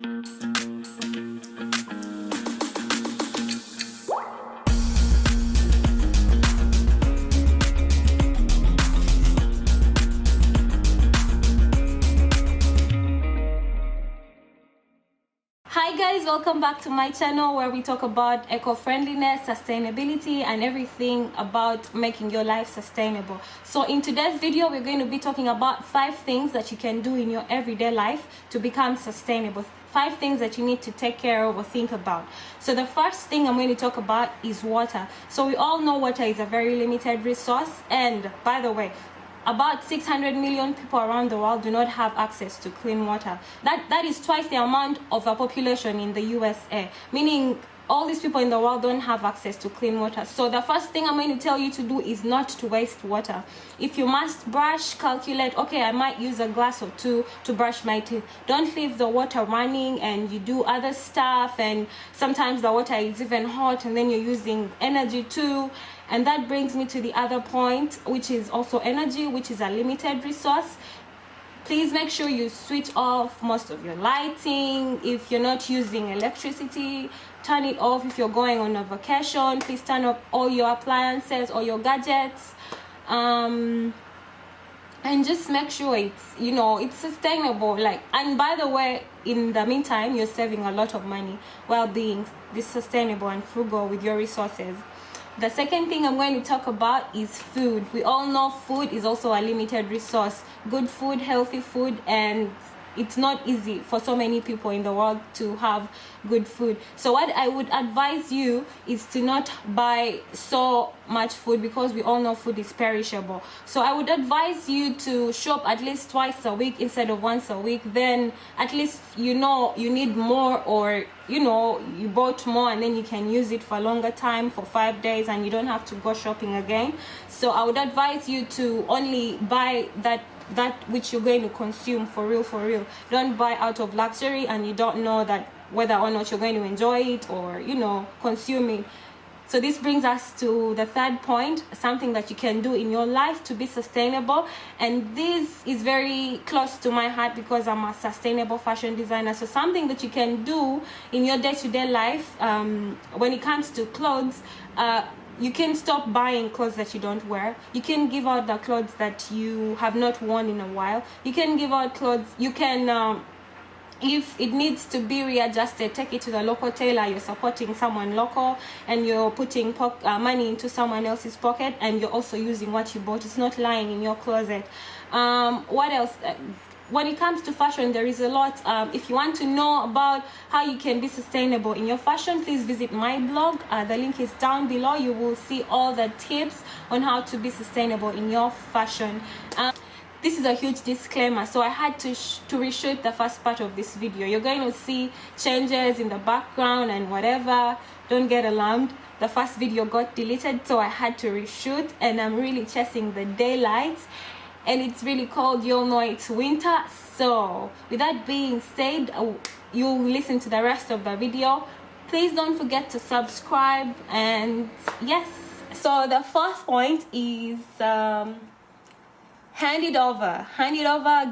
Hi guys, welcome back to my channel where we talk about eco-friendliness, sustainability, and everything about making your life sustainable. So in today's video, we're going to be talking about 5 things that you can do in your everyday life to become sustainable. 5 things that you need to take care of or think about. So the first thing I'm going to talk about is water. So we all know water is a very limited resource, and by the way, about 600 million people around the world do not have access to clean water. That is twice the amount of the population in the USA, meaning all these people in the world don't have access to clean water. So the first thing I'm going to tell you to do is not to waste water. If you must brush, calculate, okay, I might use a glass or 2 to brush my teeth. Don't leave the water running and you do other stuff, and sometimes the water is even hot and then you're using energy too. And that brings me to the other point, which is also energy, which is a limited resource. Please make sure you switch off most of your lighting. If you're not using electricity, turn it off. If you're going on a vacation, please turn off all your appliances or your gadgets. And just make sure it's sustainable. And by the way, in the meantime, you're saving a lot of money while being this sustainable and frugal with your resources. The second thing I'm going to talk about is food. We all know food is also a limited resource. Good food, healthy food, and it's not easy for so many people in the world to have good food. So what I would advise you is to not buy so much food, because we all know food is perishable. So I would advise you to shop at least twice a week instead of once a week. Then at least you need more, or you bought more and then you can use it for a longer time, for 5 days, and you don't have to go shopping again. So I would advise you to only buy that which you're going to consume for real. Don't buy out of luxury and you don't know that whether or not you're going to enjoy it or consume it. So this brings us to the third point, something that you can do in your life to be sustainable. And this is very close to my heart because I'm a sustainable fashion designer. So something that you can do in your day-to-day life, when it comes to clothes, you can stop buying clothes that you don't wear. You can give out the clothes that you have not worn in a while. You can give out clothes. You can, if it needs to be readjusted, take it to the local tailor. You're supporting someone local, and you're putting money into someone else's pocket, and you're also using what you bought. It's not lying in your closet. What else? When it comes to fashion, there is a lot. If you want to know about how you can be sustainable in your fashion, please visit my blog. The link is down below. You will see all the tips on how to be sustainable in your fashion. This is a huge disclaimer, so I had to reshoot the first part of this video. You're going to see changes in the background and whatever. Don't get alarmed. The first video got deleted, so I had to reshoot, and I'm really chasing the daylight. And it's really cold. You'll know it's winter. So with that being said, you'll listen to the rest of the video. Please don't forget to subscribe. And yes, so the first point is hand it over,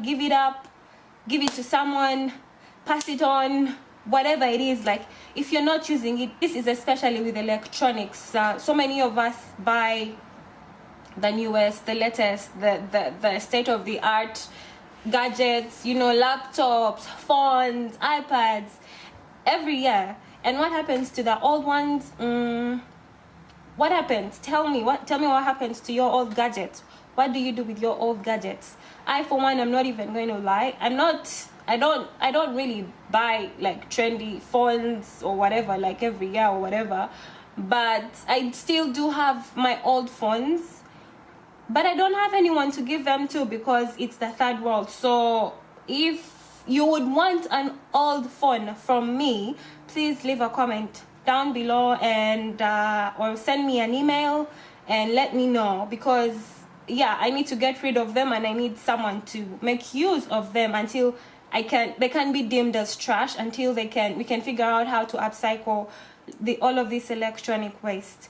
give it up, give it to someone, pass it on, whatever it is. Like, if you're not using it, this is especially with electronics. So many of us buy the newest, the latest, the state-of-the-art gadgets, laptops, phones, iPads every year. And what happens to the old ones? What happens? Tell me what happens to your old gadgets. What do you do with your old gadgets? I, for one, I'm not even going to lie. I don't really buy like trendy phones or whatever, like every year or whatever. But I still do have my old phones. But I don't have anyone to give them to because it's the third world. So if you would want an old phone from me, please leave a comment down below, and or send me an email and let me know, because I need to get rid of them and I need someone to make use of them until they can be deemed as trash, until we can figure out how to upcycle all of this electronic waste.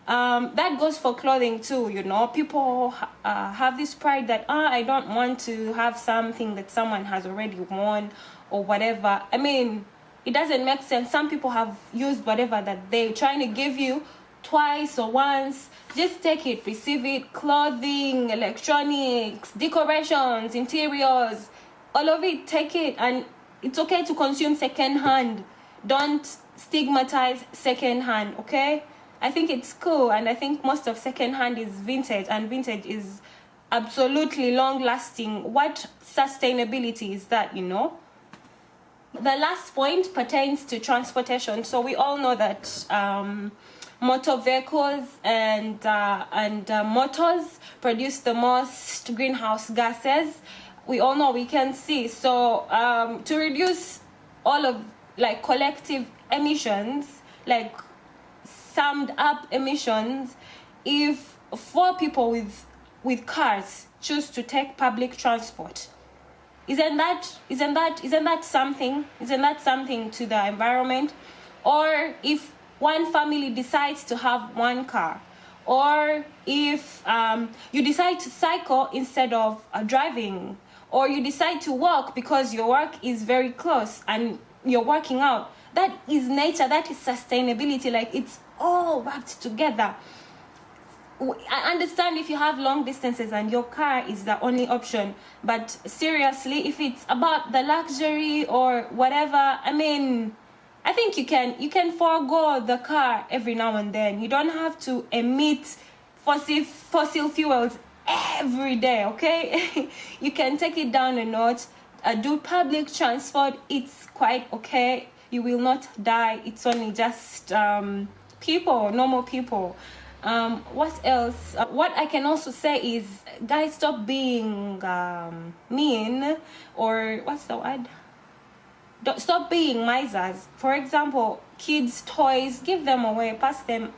That goes for clothing too. People have this pride that I don't want to have something that someone has already worn, or whatever. I mean, it doesn't make sense. Some people have used whatever that they're trying to give you twice or once. Just take it, receive it. Clothing, electronics, decorations, interiors, all of it, take it. And it's okay to consume secondhand. Don't stigmatize secondhand, okay? I think it's cool, and I think most of secondhand is vintage, and vintage is absolutely long lasting. What sustainability is that, you know? The last point pertains to transportation. So we all know that motor vehicles and motors produce the most greenhouse gases. We all know, we can see. So to reduce all of like collective emissions, like summed up emissions, if 4 people with cars choose to take public transport, isn't that something to the environment? Or if one family decides to have 1 car, or if you decide to cycle instead of driving, or you decide to walk because your work is very close and you're working out, that is nature, that is sustainability. Like, it's all wrapped together. I understand if you have long distances and your car is the only option, but seriously, if it's about the luxury or whatever, I mean, I think you can forego the car every now and then. You don't have to emit fossil fuels every day, okay? You can take it down a notch. Do public transport, it's quite okay. You will not die. It's only just normal people. What else? What I can also say is, guys, stop being mean, or what's the word? Stop being misers. For example, kids' toys, give them away, pass them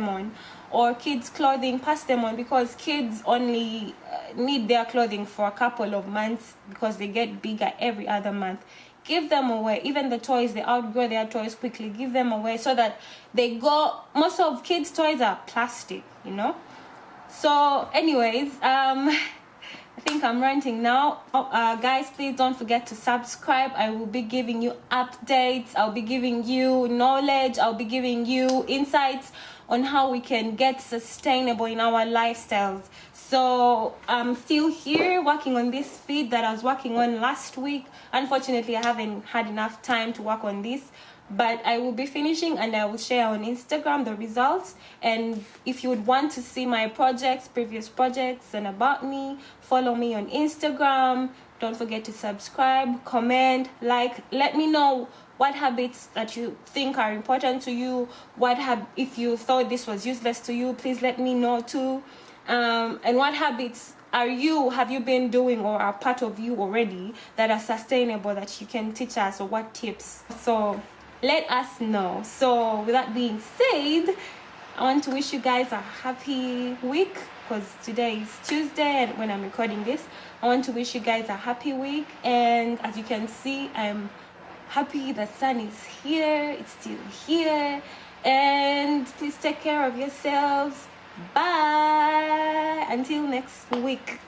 on. Or kids' clothing, pass them on, because kids only need their clothing for a couple of months because they get bigger every other month. Give them away. Even the toys, they outgrow their toys quickly. Give them away so that they go. Most of kids' toys are plastic, you know. So anyways, I think I'm ranting now. Guys, please don't forget to subscribe. I will be giving you updates. I'll be giving you knowledge. I'll be giving you insights on how we can get sustainable in our lifestyles. So I'm still here working on this feed that I was working on last week. Unfortunately, I haven't had enough time to work on this, but I will be finishing and I will share on Instagram the results. And if you would want to see my projects, previous projects, and about me, follow me on Instagram. Don't forget to subscribe, comment, like. Let me know what habits that you think are important to you. If you thought this was useless to you, please let me know too. And what habits have you been doing or are part of you already that are sustainable that you can teach us, or what tips? So let us know. So with that being said, I want to wish you guys a happy week, because today is Tuesday and when I'm recording this. I want to wish you guys a happy week, and as you can see, I'm happy the sun is here. It's still here. And please take care of yourselves. Bye until next week.